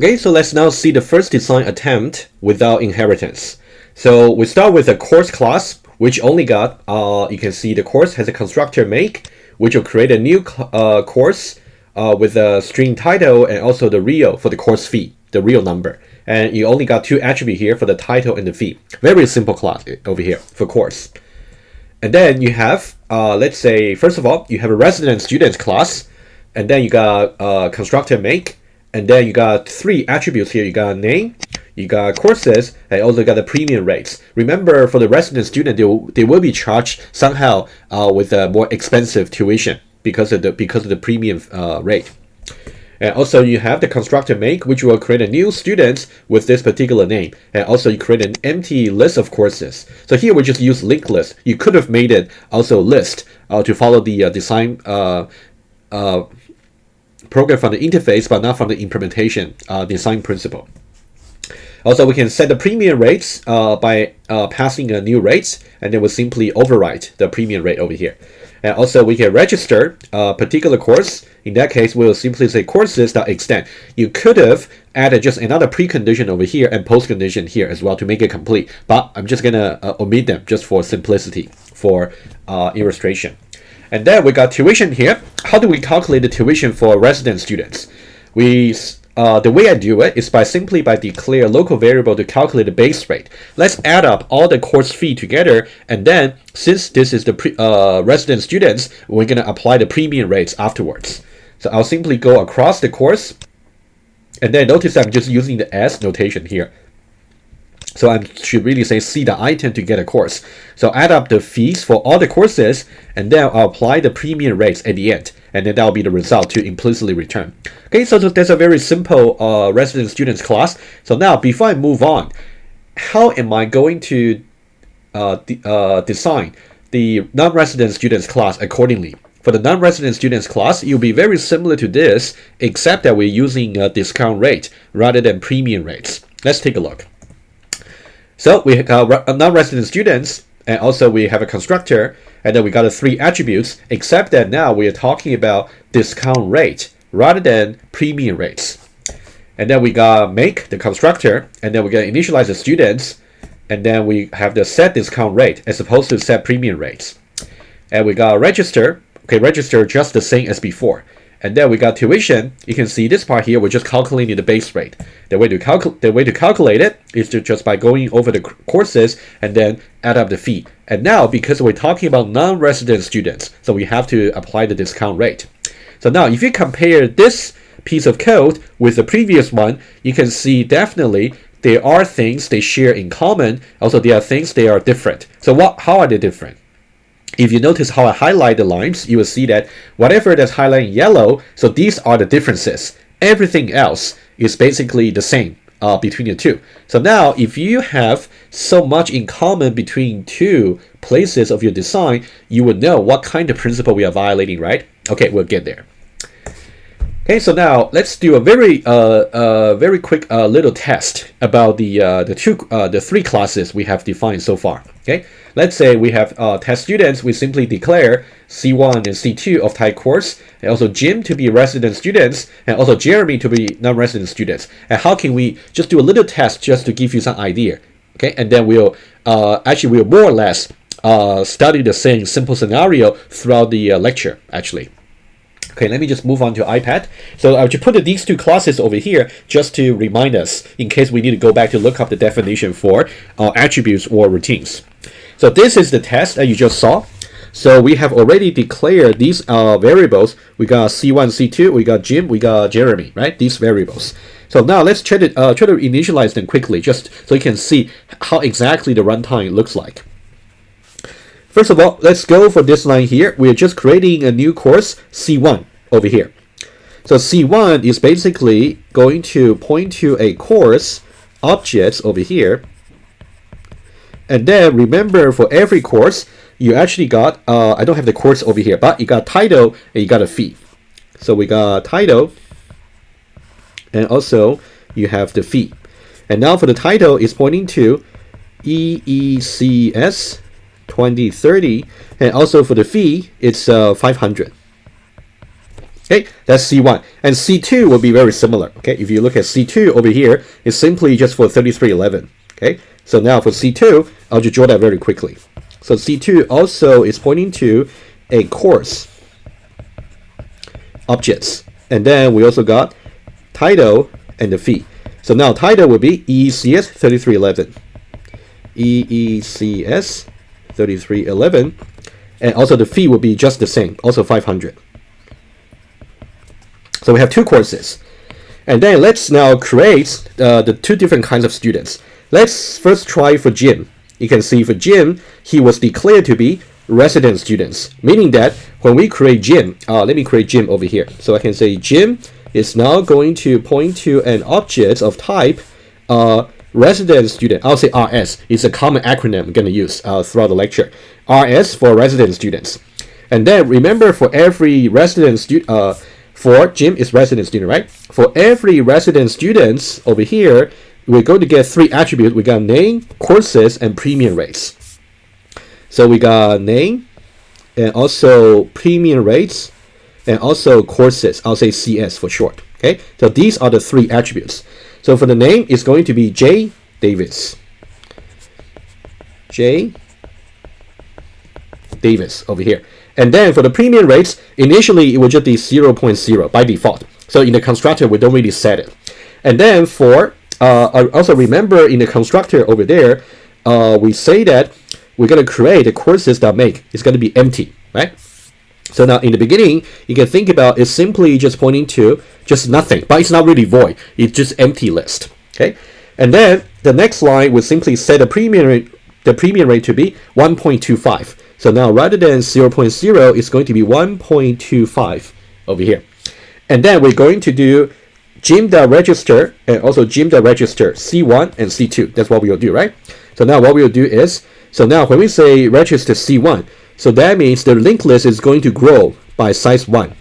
Okay, so let's now see the first design attempt without inheritance. So we start with a course class, which only got, you can see the course has a constructor make, which will create a new course with a string title and also the real for the course fee, the real number. And you only got two attributes here for the title and the fee. Very simple class over here for course. And then you have, let's say, first of all, you have a resident students class, and then you got constructor make, and then you got three attributes here. You got name, you got courses, and also got the premium rates. Remember, for the resident student, they will be charged somehow with a more expensive tuition because of the premium rate. And also you have the constructor make, which will create a new students with this particular name. And also you create an empty list of courses. So here we just use linked list. You could have made it also list to follow the design program from the interface, but not from the implementation design principle. Also, we can set the premium rates by passing a new rates, and then we'll simply overwrite the premium rate over here. And also, we can register a particular course. In that case, we'll simply say courses.extend. You could have added just another precondition over here and postcondition here as well to make it complete, but I'm just gonna omit them just for simplicity for illustration. And then we got tuition here. How do we calculate the tuition for resident students? The way I do it is simply by declare a local variable to calculate the base rate. Let's add up all the course fee together, and then since this is the resident students, we're gonna apply the premium rates afterwards. So I'll simply go across the course, and then notice I'm just using the S notation here. So I should really say see the item to get a course. So add up the fees for all the courses, and then I'll apply the premium rates at the end, and then that'll be the result to implicitly return. Okay, so that's a very simple resident students class. So now before I move on, how am I going to design the non-resident students class accordingly? For the non-resident students class, it'll be very similar to this, except that we're using a discount rate rather than premium rates. Let's take a look. So we have non-resident students, and also we have a constructor, and then we got the three attributes, except that now we are talking about discount rate rather than premium rates. And then we got make the constructor, and then we got initialize the students, and then we have the set discount rate as opposed to set premium rates. And we got register, okay, register just the same as before. And then we got tuition. You can see this part here, we're just calculating the base rate. The way to calculate it is just by going over the courses and then add up the fee. And now, because we're talking about non-resident students, so we have to apply the discount rate. So now, if you compare this piece of code with the previous one, you can see definitely there are things they share in common. Also, there are things they are different. So how are they different? If you notice how I highlight the lines, you will see that whatever that's highlighted in yellow, so these are the differences. Everything else is basically the same between the two. So now, if you have so much in common between two places of your design, you would know what kind of principle we are violating, right? Okay, we'll get there. Okay, so now let's do a very quick little test about the three classes we have defined so far. Okay, let's say we have test students. We simply declare C1 and C2 of type course, and also Jim to be resident students, and also Jeremy to be non-resident students. And how can we just do a little test just to give you some idea? Okay, and then we'll more or less study the same simple scenario throughout the lecture actually. Okay, let me just move on to iPad. So I'll just put these two classes over here just to remind us in case we need to go back to look up the definition for attributes or routines. So this is the test that you just saw. So we have already declared these variables. We got C1, C2, we got Jim, we got Jeremy, right? These variables. So now let's try to initialize them quickly just so you can see how exactly the runtime looks like. First of all, let's go for this line here. We're just creating a new course, C1, over here. So C1 is basically going to point to a course objects over here. And then remember, for every course, you actually got, I don't have the course over here, but you got title and you got a fee. So we got title, and also you have the fee. And now for the title, it's pointing to EECS 2030, and also for the fee it's 500. Okay, that's C1. And C2 will be very similar. Okay, if you look at C2 over here, it's simply just for 3311. Okay, so now for C2, I'll just draw that very quickly. So C2 also is pointing to a course objects. And then we also got title and the fee. So now title will be EECS3311. EECS3311. And also the fee will be just the same, also 500. So we have two courses. And then let's now create the two different kinds of students. Let's first try for Jim. You can see for Jim, he was declared to be resident students, meaning that when we create Jim, let me create Jim over here. So I can say Jim is now going to point to an object of type resident student. I'll say RS. It's a common acronym I'm going to use throughout the lecture. RS for resident students. And then remember, for every resident student, for Jim is resident student, right? For every resident students over here, we're going to get three attributes. We got name, courses, and premium rates. So we got name, and also premium rates, and also courses. I'll say CS for short. Okay, so these are the three attributes. So for the name, it's going to be J Davis. J Davis over here. And then for the premium rates, initially it will just be 0.0 by default. So in the constructor, we don't really set it. And then for also remember, in the constructor over there, we say that we're going to create a courses.make. It's going to be empty, right? So now in the beginning, you can think about it's simply just pointing to just nothing, but it's not really void. It's just empty list. Okay, and then the next line will simply set the premium rate to be 1.25. So now rather than 0.0, it's going to be 1.25 over here. And then we're going to do Jim.register and also Jim.register C1 and C2. That's what we will do, right? So now what we will do is, so now when we say register C1, so that means the linked list is going to grow by size 1.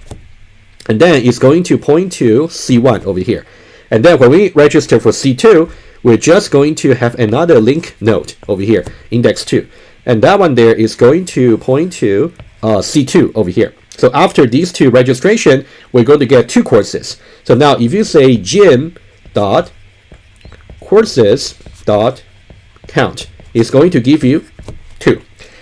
And then it's going to point to C1 over here. And then when we register for C2, we're just going to have another link node over here, index 2. And that one there is going to point to C2 over here. So after these two registration, we're going to get two courses. So now if you say Jim.courses.count, it's going to give you 2.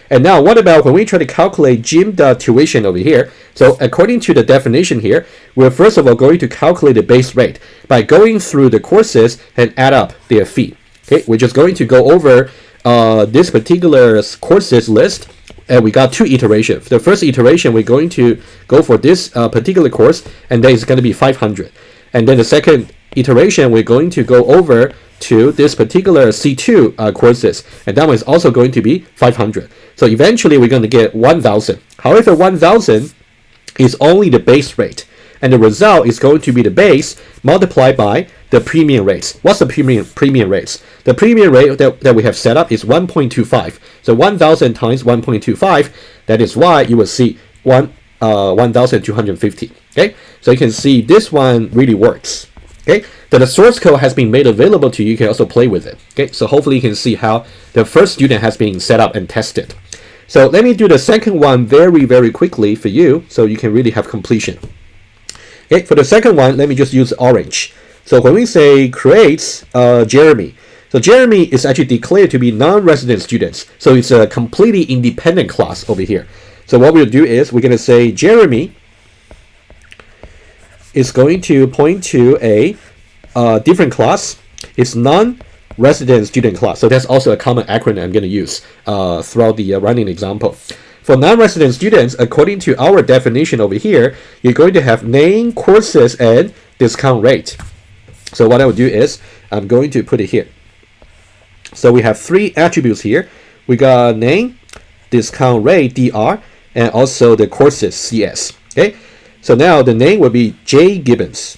And now what about when we try to calculate Jim.tuition over here? So according to the definition here, we're first of all going to calculate the base rate by going through the courses and add up their fee. Okay, we're just going to go over this particular courses list, and we got two iterations. The first iteration, we're going to go for this particular course, and then it's going to be 500. And then the second iteration, we're going to go over to this particular C2 courses, and that one is also going to be 500. So eventually we're going to get 1,000. However, 1,000 is only the base rate, and the result is going to be the base multiplied by the premium rates. What's the premium rates? The premium rate that we have set up is 1.25. So 1,000 times 1.25, that is why you will see 1,250. Okay, so you can see this one really works. Okay, then the source code has been made available to you. You can also play with it. Okay, so hopefully you can see how the first student has been set up and tested. So let me do the second one very, very quickly for you, so you can really have completion. Okay, for the second one, let me just use orange. So when we say creates Jeremy, so Jeremy is actually declared to be non-resident students. So it's a completely independent class over here. So what we'll do is we're going to say Jeremy is going to point to a different class. It's non-resident student class. So that's also a common acronym I'm going to use throughout the running example. For non-resident students, according to our definition over here, you're going to have name, courses, and discount rate. So what I will do is I'm going to put it here. So we have three attributes here. We got name, discount rate, DR, and also the courses, CS. Okay. So now the name will be J Gibbons.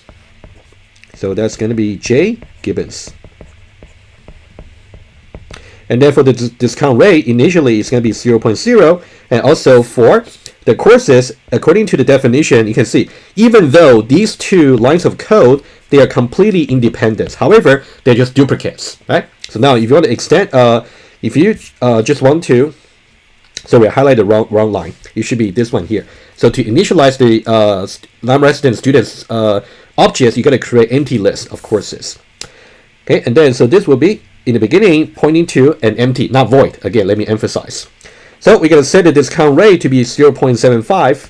So that's going to be J Gibbons. And then for the discount rate, initially it's going to be 0.0. And also for the courses, according to the definition, you can see, even though these two lines of code, they are completely independent. However, they're just duplicates, right? So now if you want to extend, if you just want to, so we highlight the wrong line. It should be this one here. So to initialize the non-resident students objects, you got to create empty list of courses. Okay, and then so this will be in the beginning pointing to an empty, not void. Again, let me emphasize. So we're going to set the discount rate to be 0.75.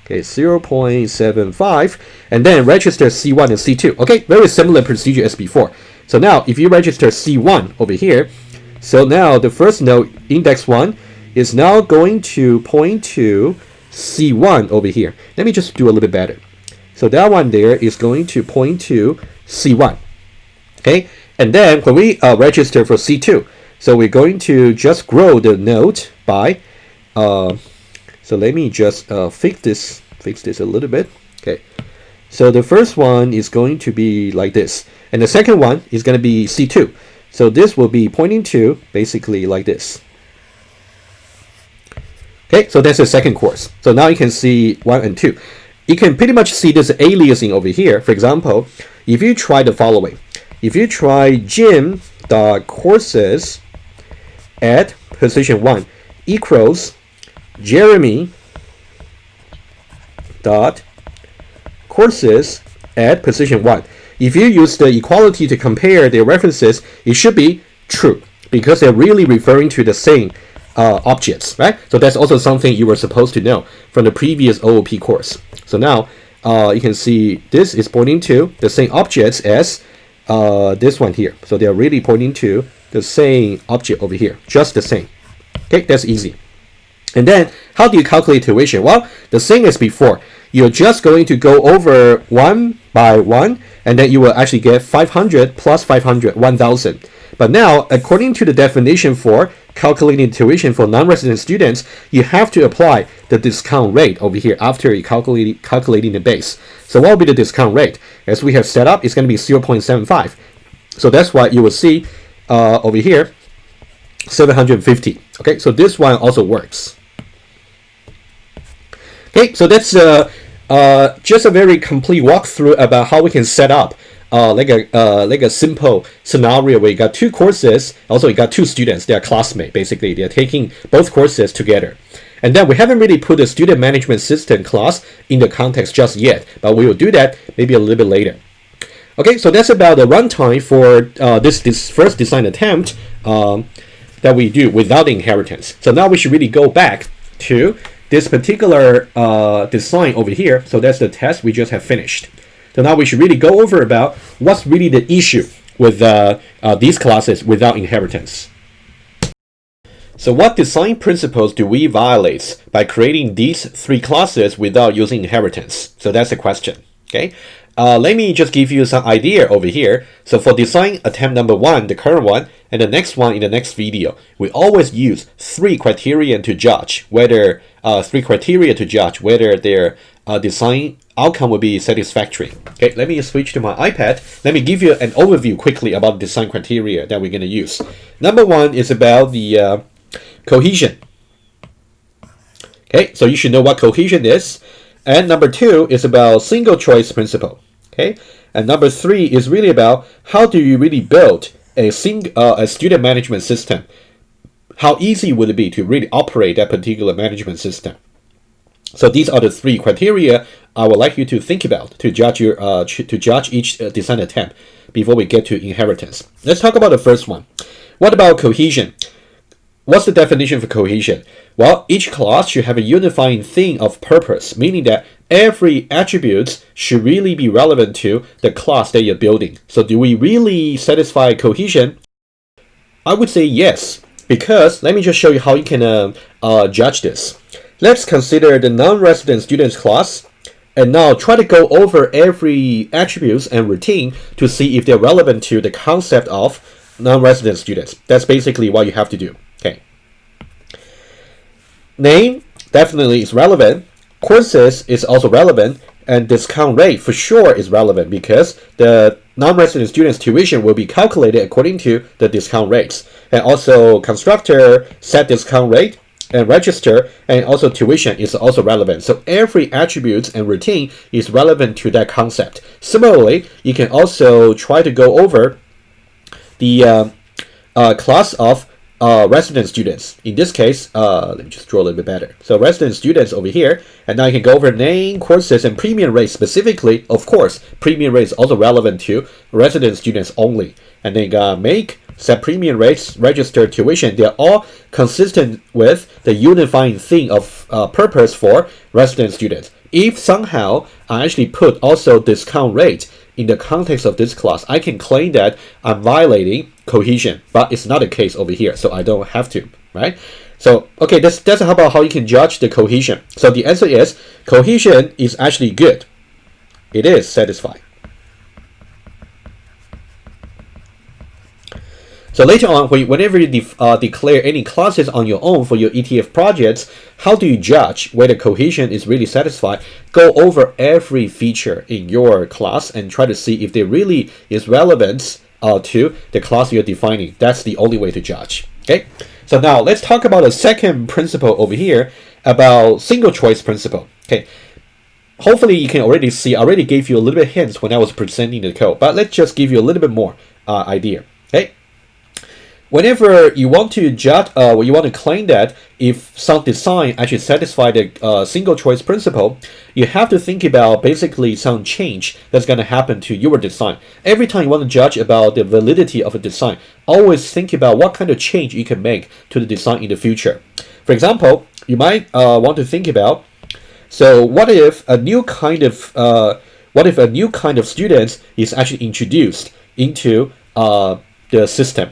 Okay, 0.75, and then register C1 and C2. Okay, very similar procedure as before. So now if you register C1 over here, so now the first node, index 1, is now going to point to C1 over here. Let me just do a little bit better. So that one there is going to point to C1. Okay, and then when we register for C2, so we're going to just grow the node by, so let me just fix this a little bit. Okay, so the first one is going to be like this, and the second one is going to be C2. So this will be pointing to basically like this. Okay, so that's the second course. So now you can see 1 and 2. You can pretty much see this aliasing over here. For example, if you try the following, if you try Jim.courses at position 1 equals Jeremy dot courses at position 1. If you use the equality to compare their references, it should be true because they're really referring to the same objects, right? So that's also something you were supposed to know from the previous OOP course. So now you can see this is pointing to the same objects as this one here. So they are really pointing to the same object over here, just the same. Okay, that's easy. And then how do you calculate tuition? Well, the same as before. You're just going to go over 1 by 1, and then you will actually get 500 plus 500, 1,000. But now, according to the definition for calculating tuition for non-resident students, you have to apply the discount rate over here after you calculating the base. So what will be the discount rate? As we have set up, it's going to be 0.75. So that's why you will see over here, 750. Okay, so this one also works. Okay, so that's just a very complete walkthrough about how we can set up like a simple scenario where you got 2 courses. Also, you got 2 students. They are classmates. Basically, they are taking both courses together. And then we haven't really put the student management system class in the context just yet, but we will do that maybe a little bit later. Okay, so that's about the runtime for this first design attempt that we do without the inheritance. So now we should really go back to this particular design over here. So that's the test we just have finished. So now we should really go over about what's really the issue with these classes without inheritance. So what design principles do we violate by creating these 3 classes without using inheritance? So that's the question. Okay. Let me just give you some idea over here. So for design attempt number 1, the current one, and the next one in the next video, we always use 3 criteria to judge whether their design outcome will be satisfactory. Okay, let me switch to my iPad. Let me give you an overview quickly about the design criteria that we're going to use. Number 1 is about the cohesion. Okay, so you should know what cohesion is. And number 2 is about single choice principle. Okay, and number 3 is really about how do you really build a student management system. How easy would it be to really operate that particular management system? So these are the 3 criteria I would like you to think about to judge each design attempt before we get to inheritance. Let's talk about the first one. What about cohesion? What's the definition for cohesion? Well, each class should have a unifying theme of purpose, meaning that every attribute should really be relevant to the class that you're building. So do we really satisfy cohesion? I would say yes, because let me just show you how you can judge this. Let's consider the non-resident students class, and now try to go over every attributes and routine to see if they're relevant to the concept of non-resident students. That's basically what you have to do. Okay. Name definitely is relevant. Courses is also relevant, and discount rate for sure is relevant because the non-resident students tuition will be calculated according to the discount rates. And also constructor set discount rate and register, and also tuition is also relevant. So every attribute and routine is relevant to that concept. Similarly, you can also try to go over the class of resident students. In this case, let me just draw a little bit better. So resident students over here, and now you can go over name, courses, and premium rates specifically. Of course, premium rates also relevant to resident students only. And then you got make, set premium rates, register tuition. They're all consistent with the unifying thing of purpose for resident students. If somehow I actually put also discount rate in the context of this class, I can claim that I'm violating cohesion, but it's not the case over here, so I don't have to, right? So, okay, that's about how you can judge the cohesion. So the answer is cohesion is actually good. It is satisfying. So later on, whenever you declare any classes on your own for your ETF projects, how do you judge whether cohesion is really satisfied? Go over every feature in your class and try to see if there really is relevance to the class you're defining. That's the only way to judge. Okay. So now let's talk about a second principle over here about single choice principle. Okay. Hopefully you can already see. I already gave you a little bit hints when I was presenting the code, but let's just give you a little bit more idea. Okay. Whenever you want to judge, you want to claim that if some design actually satisfy the single choice principle, you have to think about basically some change that's going to happen to your design. Every time you want to judge about the validity of a design, always think about what kind of change you can make to the design in the future. For example, you might want to think about, so what if a new kind of students is actually introduced into the system?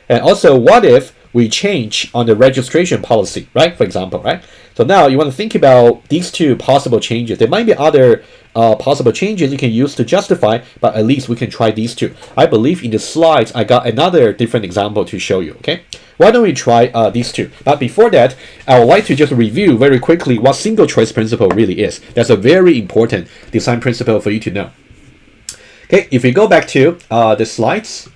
And also, what if we change on the registration policy, right? For example, right? So now you want to think about these two possible changes. There might be other possible changes you can use to justify, but at least we can try these two. I believe in the slides, I got another different example to show you, okay? Why don't we try these two? But before that, I would like to just review very quickly what single choice principle really is. That's a very important design principle for you to know. Okay, if we go back to the slides,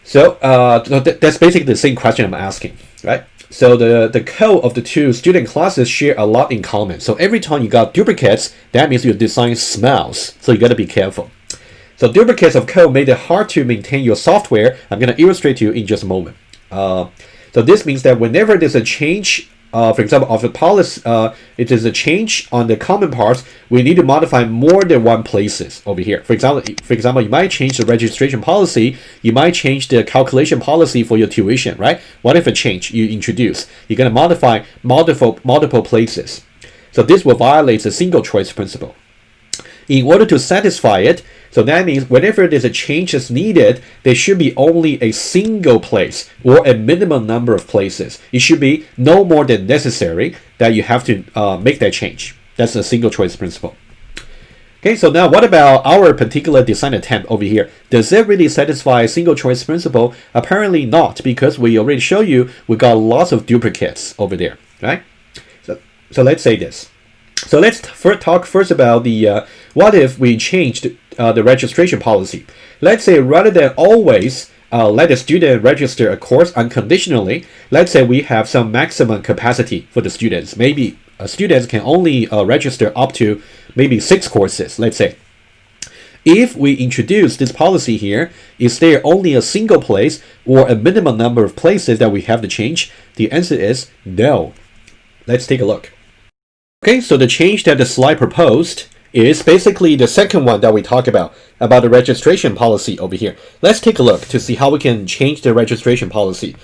so that's basically the same question I'm asking, right? So the code of the two student classes share a lot in common. So every time you got duplicates, that means your design smells. So you got to be careful. So duplicates of code made it hard to maintain your software. I'm going to illustrate to you in just a moment. So this means that whenever there's a change, for example, of the policy, it is a change on the common parts, we need to modify more than one places over here. For example, you might change the registration policy, you might change the calculation policy for your tuition, right? What if a change you introduce? You're going to modify multiple places. So this will violate the single choice principle. In order to satisfy it, so that means whenever there's a change that's needed, there should be only a single place or a minimum number of places. It should be no more than necessary that you have to make that change. That's a single choice principle. Okay, so now what about our particular design attempt over here? Does it really satisfy single choice principle? Apparently not, because we already showed you we got lots of duplicates over there, right? So let's say this. So let's talk first about the what if we changed the registration policy. Let's say rather than always let the student register a course unconditionally, let's say we have some maximum capacity for the students. Maybe students can only register up to maybe 6 courses, let's say. If we introduce this policy here, is there only a single place or a minimum number of places that we have to change? The answer is no. Let's take a look. Okay, so the change that the slide proposed is basically the second one that we talked about the registration policy over here. Let's take a look to see how we can change the registration policy.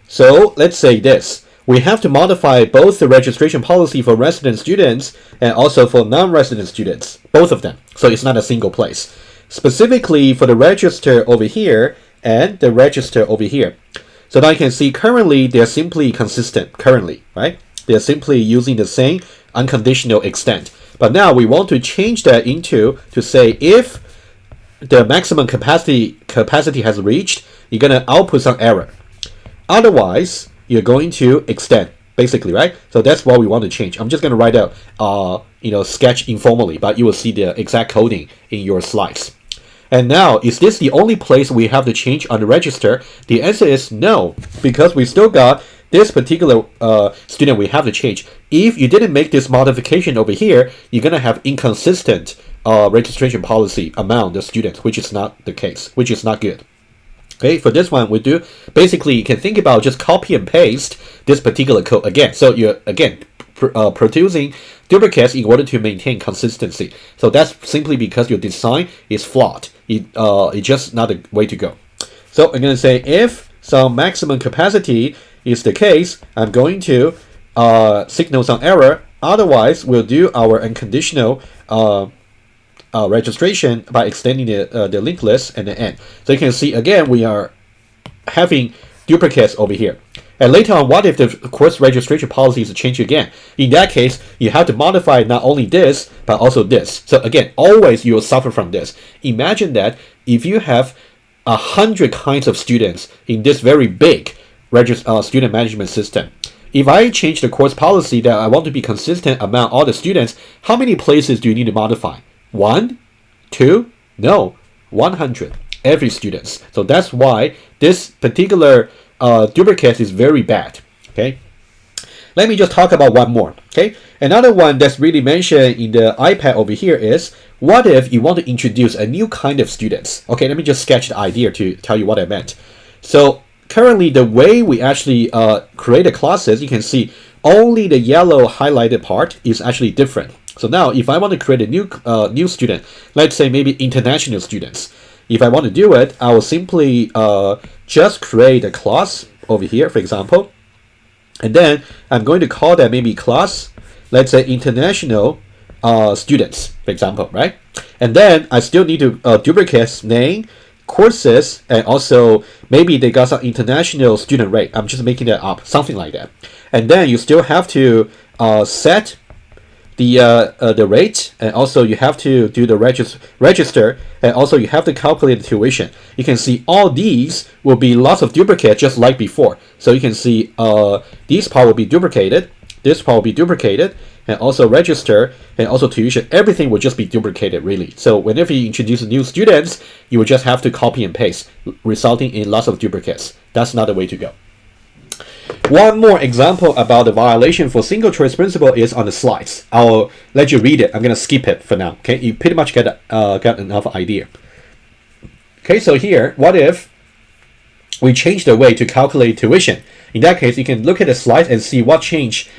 So let's say this. We have to modify both the registration policy for resident students and also for non-resident students, both of them. So it's not a single place. Specifically for the register over here and the register over here. So now you can see currently they're simply consistent currently, right? They're simply using the same unconditional extent. But now we want to change that into to say if the maximum capacity has reached, you're going to output some error. Otherwise, you're going to extend, basically, right? So that's what we want to change. I'm just going to write out, sketch informally, but you will see the exact coding in your slides. And now, is this the only place we have to change on the register? The answer is no, because we still got this particular student we have to change. If you didn't make this modification over here, you're going to have inconsistent registration policy among the students, which is not the case, which is not good. Okay, for this one, we do basically you can think about just copy and paste this particular code again. So you're again producing duplicates in order to maintain consistency. So that's simply because your design is flawed. It's just not the way to go. So I'm going to say if some maximum capacity is the case, I'm going to signal some error. Otherwise, we'll do our unconditional registration by extending the linked list and the end. So you can see again we are having duplicates over here. And later on, what if the course registration policy is changed again? In that case, you have to modify not only this but also this. So again, always you will suffer from this. Imagine that if you have 100 kinds of students in this very big student management system. If I change the course policy that I want to be consistent among all the students, how many places do you need to modify? 1, 2, no, 100 every student. So that's why this particular duplicate is very bad. Okay, let me just talk about one more. Okay, another one that's really mentioned in the iPad over here is what if you want to introduce a new kind of students? Okay, let me just sketch the idea to tell you what I meant. So currently the way we actually create the classes, you can see only the yellow highlighted part is actually different. So now if I want to create a new student, let's say maybe international students, if I want to do it, I will simply just create a class over here, for example, and then I'm going to call that maybe class, let's say international students, for example, right? And then I still need to duplicate name, courses, and also maybe they got some international student rate. I'm just making that up, something like that. And then you still have to set the rate, and also you have to do the register, and also you have to calculate the tuition. You can see all these will be lots of duplicates just like before. So you can see this part will be duplicated, this part will be duplicated, and also register, and also tuition. Everything will just be duplicated really. So whenever you introduce new students, you will just have to copy and paste, resulting in lots of duplicates. That's not the way to go. One more example about the violation for single choice principle is on the slides. I'll let you read it. I'm going to skip it for now. Okay, you pretty much got enough idea. Okay, so here, what if we change the way to calculate tuition? In that case, you can look at the slides and see what change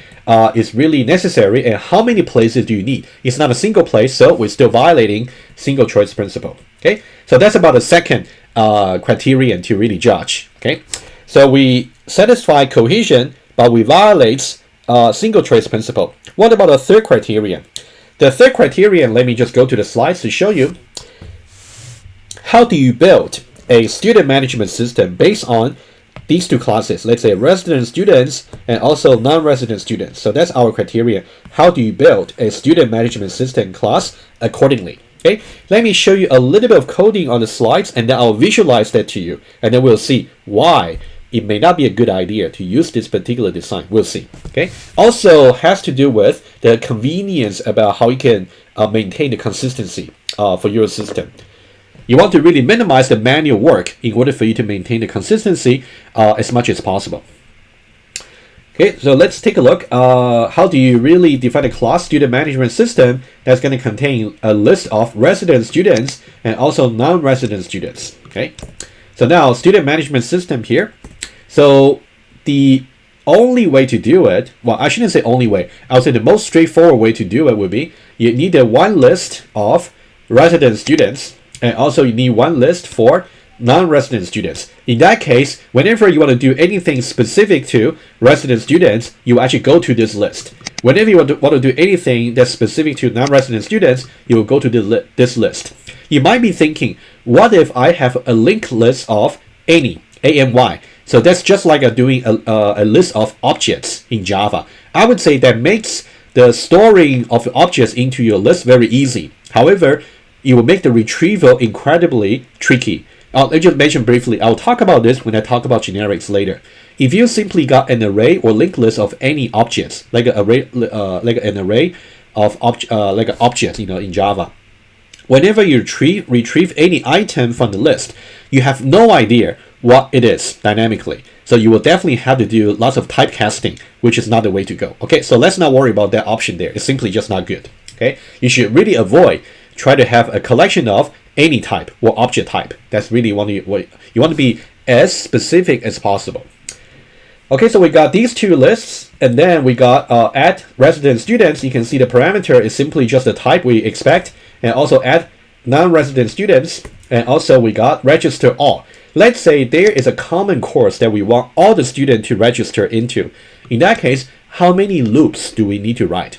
is really necessary and how many places do you need. It's not a single place, so we're still violating single choice principle. Okay, so that's about the second criterion to really judge. Okay, so we satisfy cohesion, but we violate single choice principle. What about the third criterion? The third criterion, let me just go to the slides to show you. How do you build a student management system based on these two classes? Let's say resident students and also non-resident students. So that's our criteria. How do you build a student management system class accordingly? Okay, let me show you a little bit of coding on the slides, and then I'll visualize that to you, and then we'll see why it may not be a good idea to use this particular design. We'll see. Okay, also has to do with the convenience about how you can maintain the consistency for your system. You want to really minimize the manual work in order for you to maintain the consistency as much as possible. Okay, so let's take a look. How do you really define a class student management system that's going to contain a list of resident students and also non-resident students? Okay, so now student management system here. So the only way to do it, well, I shouldn't say only way. I would say the most straightforward way to do it would be you need a one list of resident students, and also you need one list for non-resident students. In that case, whenever you want to do anything specific to resident students, you actually go to this list. Whenever you want to do anything that's specific to non-resident students, you will go to this list. You might be thinking, what if I have a linked list of any, A-N-Y? So that's just like doing a list of objects in Java. I would say that makes the storing of objects into your list very easy. However, it will make the retrieval incredibly tricky. Let me just mention briefly. I'll talk about this when I talk about generics later. If you simply got an array or linked list of any objects, like an array of objects, in Java, whenever you retrieve any item from the list, you have no idea what it is dynamically. So you will definitely have to do lots of typecasting, which is not the way to go. Okay, so let's not worry about that option there. It's simply just not good. Okay, you should really avoid try to have a collection of any type or object type. That's really what you want to be as specific as possible. Okay, so we got these two lists, and then we got add resident students. You can see the parameter is simply just the type we expect, and also add non-resident students, and also we got register all. Let's say there is a common course that we want all the students to register into. In that case, how many loops do we need to write?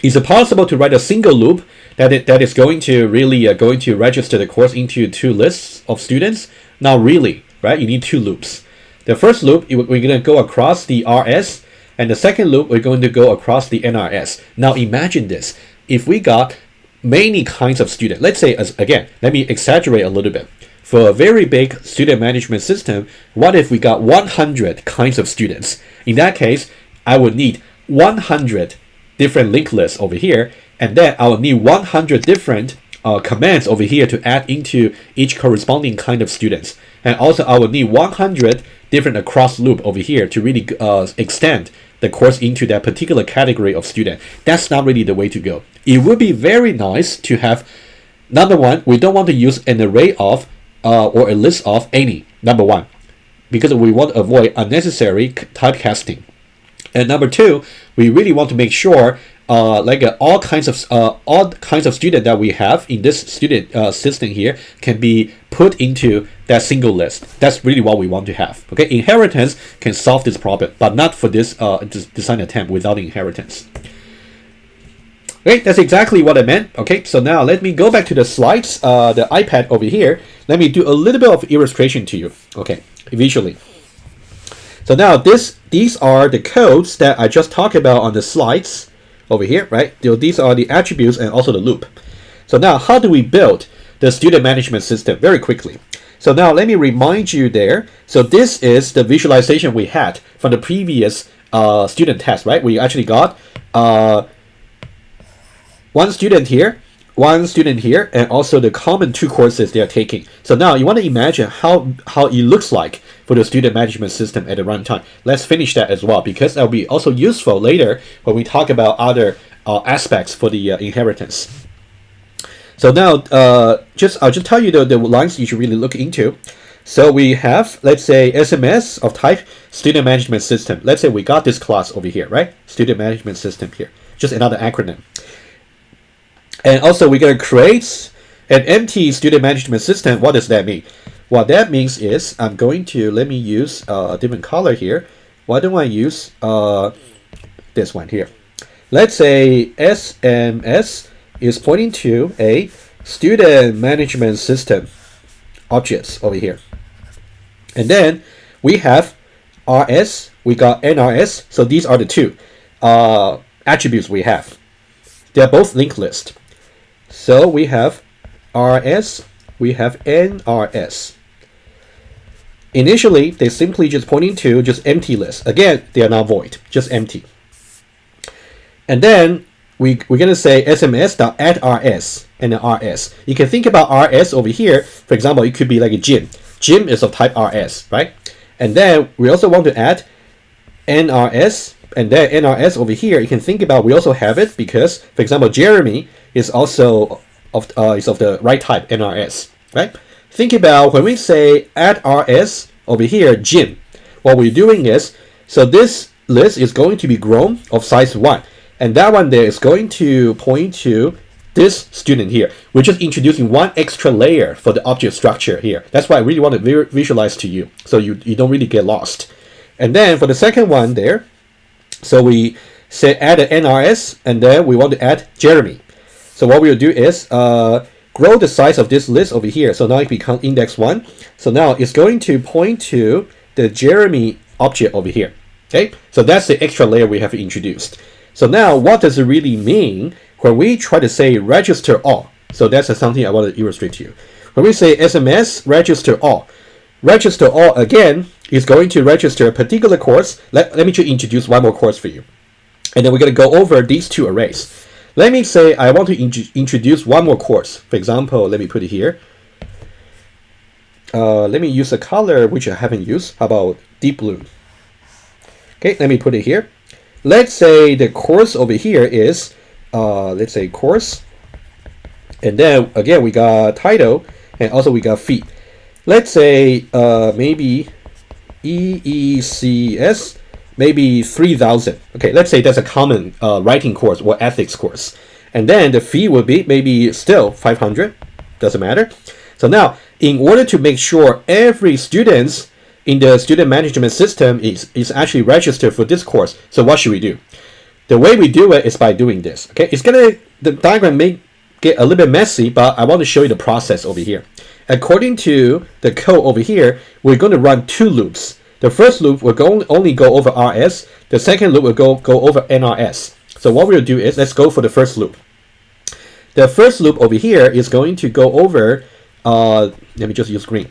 Is it possible to write a single loop that is going to really going to register the course into two lists of students? Not really, right? You need two loops. The first loop, we're going to go across the RS, and the second loop, we're going to go across the NRS. Now imagine this. If we got many kinds of students, let's say, again, let me exaggerate a little bit. For a very big student management system, what if we got 100 kinds of students? In that case, I would need 100 different linked lists over here, and then I will need 100 different commands over here to add into each corresponding kind of students. And also I will need 100 different across loop over here to really extend the course into that particular category of student. That's not really the way to go. It would be very nice to have, number one, we don't want to use an array of or a list of any, number one, because we want to avoid unnecessary typecasting. And number two, we really want to make sure all kinds of students that we have in this student system here can be put into that single list. That's really what we want to have. Okay, inheritance can solve this problem, but not for this design attempt without inheritance. Okay, that's exactly what I meant. Okay, so now let me go back to the slides, the iPad over here. Let me do a little bit of illustration to you. Okay, visually. So now these are the codes that I just talked about on the slides over here, right? So these are the attributes and also the loop. So now how do we build the student management system? Very quickly. So now let me remind you there. So this is the visualization we had from the previous student test, right? We actually got one student here, and also the common two courses they are taking. So now you want to imagine how it looks like for the student management system at the runtime. Let's finish that as well, because that will be also useful later when we talk about other aspects for the inheritance. So now I'll just tell you the lines you should really look into. So we have, let's say, SMS of type student management system. Let's say we got this class over here, right? Student management system here, just another acronym. And also we're going to create an empty student management system. What does that mean? What that means is I'm going to, let me use a different color here. Why don't I use this one here? Let's say SMS is pointing to a student management system objects over here. And then we have RS, we got NRS. So these are the two attributes we have. They're both linked list. So we have RS, we have NRS. Initially, they simply just pointing to just empty list. Again, they are not void, just empty. And then we're going to say SMS.addRS and then RS. You can think about RS over here. For example, it could be like a gym. Gym is of type RS, right? And then we also want to add NRS, and then NRS over here. You can think about, we also have it because, for example, Jeremy is also of the right type, NRS, right? Think about when we say add RS over here, gym. What we're doing is, so this list is going to be grown of size 1. And that one there is going to point to this student here. We're just introducing one extra layer for the object structure here. That's why I really want to visualize to you, so you don't really get lost. And then for the second one there, so we say add an NRS, and then we want to add Jeremy. So what we'll do is grow the size of this list over here. So now it becomes index 1. So now it's going to point to the Jeremy object over here. Okay, so that's the extra layer we have introduced. So now what does it really mean when we try to say register all? So that's something I want to illustrate to you. When we say SMS register all again is going to register a particular course. Let me just introduce one more course for you. And then we're going to go over these two arrays. Let me say I want to introduce one more course. For example, let me put it here. Let me use a color which I haven't used. How about deep blue? Okay, let me put it here. Let's say the course over here is, let's say course And then again, we got title, and also we got fee. Let's say maybe EECS, maybe 3000. Okay, let's say that's a common writing course or ethics course. And then the fee would be maybe still 500, doesn't matter. So now, in order to make sure every student in the student management system is actually registered for this course, so what should we do? The way we do it is by doing this. Okay, the diagram may get a little bit messy, but I want to show you the process over here. According to the code over here, we're going to run 2 loops. The first loop will only go over RS. The second loop will go over NRS. So what we'll do is, let's go for the first loop. The first loop over here is going to go over, let me just use green.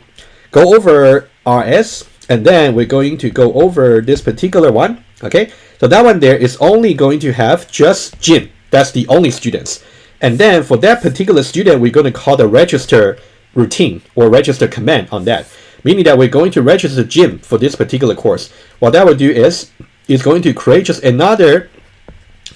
Go over RS, and then we're going to go over this particular one. Okay, so that one there is only going to have just Jim. That's the only students. And then for that particular student, we're going to call the register routine or register command on that, meaning that we're going to register Jim for this particular course. What that will do is, it's going to create just another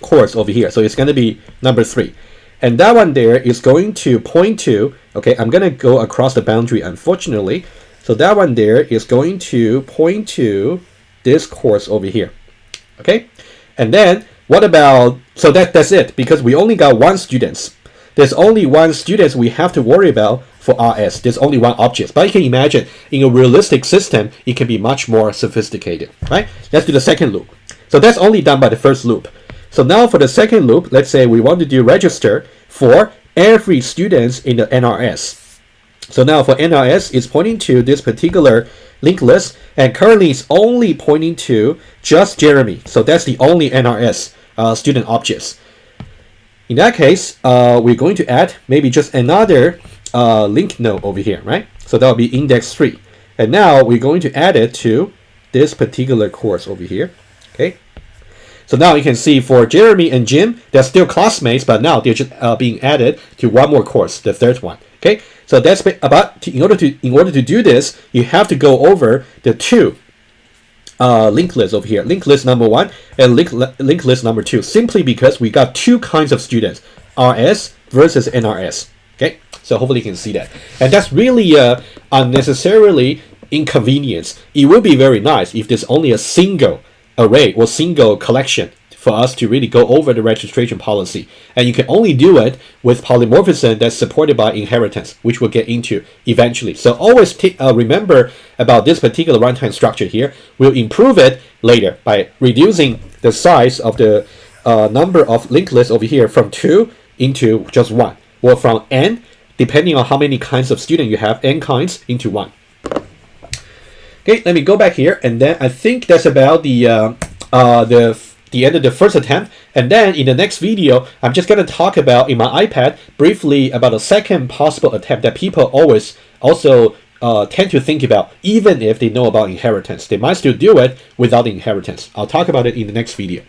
course over here. So it's going to be number 3. And that one there is going to point to, okay, I'm going to go across the boundary, unfortunately. So that one there is going to point to this course over here. Okay, and then what about, so that's it, because we only got 1 student. There's only 1 student we have to worry about for RS. There's only 1 object. But you can imagine, in a realistic system, it can be much more sophisticated, right? Let's do the second loop. So that's only done by the first loop. So now for the second loop, let's say we want to do register for every student in the NRS. So now for NRS, it's pointing to this particular linked list, and currently it's only pointing to just Jeremy. So that's the only NRS student objects. In that case, we're going to add maybe just another link node over here, right? So that will be index 3. And now we're going to add it to this particular course over here. Okay. So now you can see for Jeremy and Jim, they're still classmates, but now they're just being added to one more course, the third one. Okay. So that's about, in order to do this, you have to go over the 2 linked lists over here, linked list number 1 and linked list number 2, simply because we got 2 kinds of students, RS versus NRS. Okay, so hopefully you can see that, and that's really unnecessarily inconvenience. It would be very nice if there's only a single array or single collection for us to really go over the registration policy, and you can only do it with polymorphism that's supported by inheritance, which we'll get into eventually. So always remember about this particular runtime structure here. We'll improve it later by reducing the size of the number of linked lists over here from 2 into just 1, or from n, depending on how many kinds of student you have, n kinds into 1. Okay, let me go back here, and then I think that's about the end of the first attempt. And then in the next video, I'm just going to talk about, in my iPad, briefly about a second possible attempt that people always also tend to think about, even if they know about inheritance. They might still do it without inheritance. I'll talk about it in the next video.